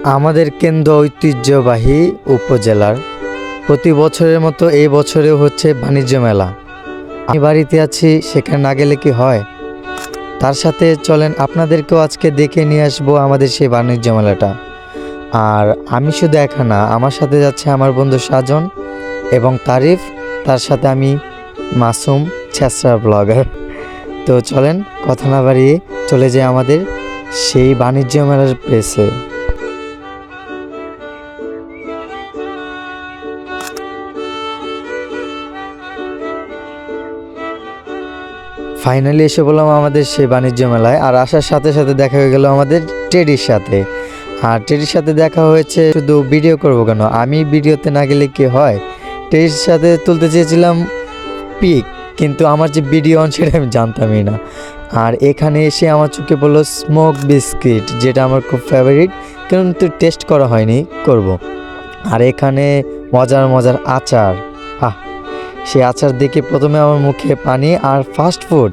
আমাদের কেন্দ্র ঐতিহ্যবাহী উপজেলার প্রতি বছরের মতো এই বছরেও হচ্ছে বাণিজ্য মেলা। আমি বাড়িতে আছি, সেখানে না গেলে কি হয়? তার সাথে চলেন আপনাদেরকেও আজকে দেখে নিয়ে আসবো আমাদের সেই বাণিজ্য মেলাটা। আর আমি শুধু একা না, আমার সাথে যাচ্ছে আমার বন্ধু সাজন এবং তারিফ, তার সাথে আমি মাসুম ছেঁচড়া ব্লগার। তো চলেন কথা না বাড়িয়ে চলে যাই আমাদের সেই বাণিজ্য মেলার প্লেসে। ফাইনালি এসে বললাম আমাদের সেই বাণিজ্য মেলায়, আর আসার সাথে সাথে দেখা হয়ে গেল আমাদের টেডির সাথে। আর টেডির সাথে দেখা হয়েছে, শুধু ভিডিও করব কেন, আমি ভিডিওতে না গেলে কি হয়? টেডির সাথে তুলতে চেয়েছিলাম পিক, কিন্তু আমার যে ভিডিও অন সেটা আমি জানতামই না। আর এখানে এসে আমার চোখে পড়লো স্মোক বিস্কিট, যেটা আমার খুব ফেভারিট, কিন্তু টেস্ট করা হয়নি, করব। আর এখানে মজার মজার আচার, সেই আচার দেখে প্রথমে আমার মুখে পানি। আর ফাস্ট ফুড,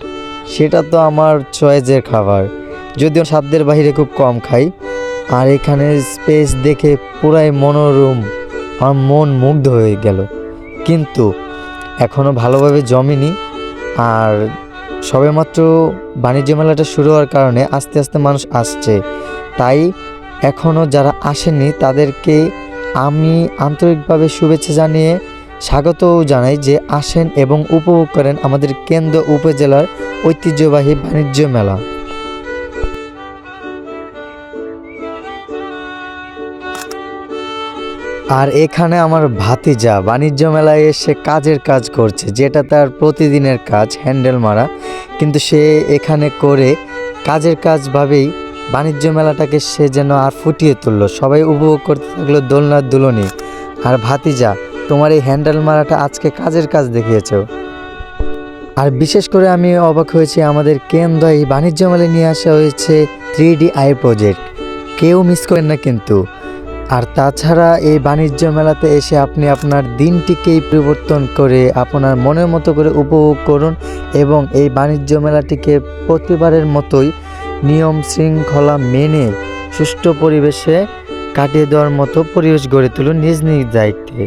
সেটা তো আমার চয়েসের খাবার, যদিও সাধ্যের বাইরে খুব কম খাই। আর এখানে স্পেস দেখে পুরাই মনোরম, আমার মন মুগ্ধ হয়ে গেল। কিন্তু এখনও ভালোভাবে জমেনি, আর সবেমাত্র বাণিজ্য মেলাটা শুরু হওয়ার কারণে আস্তে আস্তে মানুষ আসছে। তাই এখনও যারা আসেননি তাদেরকে আমি আন্তরিকভাবে শুভেচ্ছা জানিয়ে স্বাগতও জানাই যে আসেন এবং উপভোগ করেন আমাদের কেন্দ্র উপজেলার ঐতিহ্যবাহী বাণিজ্য মেলা। আর এখানে আমার ভাতিজা বাণিজ্য মেলায় এসে কাজের কাজ করছে, যেটা তার প্রতিদিনের কাজ, হ্যান্ডেল মারা, কিন্তু সে এখানে করে কাজের কাজ ভাবেই বাণিজ্য মেলাটাকে সে যেন আর ফুটিয়ে তুললো। সবাই উপভোগ করতে থাকলো দোলনার দুলনি। আর ভাতিজা, তোমার এই হ্যান্ডেল মারাটা আজকে কাজের কাজ দেখিয়েছ। আর বিশেষ করে আমি অবাক হয়েছি, আমাদের কেন্দ্র এই বাণিজ্য মেলায় নিয়ে আসা হয়েছে 3D আই প্রজেক্ট, কেউ মিস করেন না কিন্তু। আর তাছাড়া এই বাণিজ্য মেলাতে এসে আপনি আপনার দিনটিকেই পরিবর্তন করে আপনার মনের মতো করে উপভোগ করুন এবং এই বাণিজ্য মেলাটিকে প্রতিবারের মতোই নিয়ম শৃঙ্খলা মেনে সুষ্ঠু পরিবেশে কাটিয়ে দেওয়ার মতো পরিবেশ গড়ে তুলুন নিজ নিজ দায়িত্বে।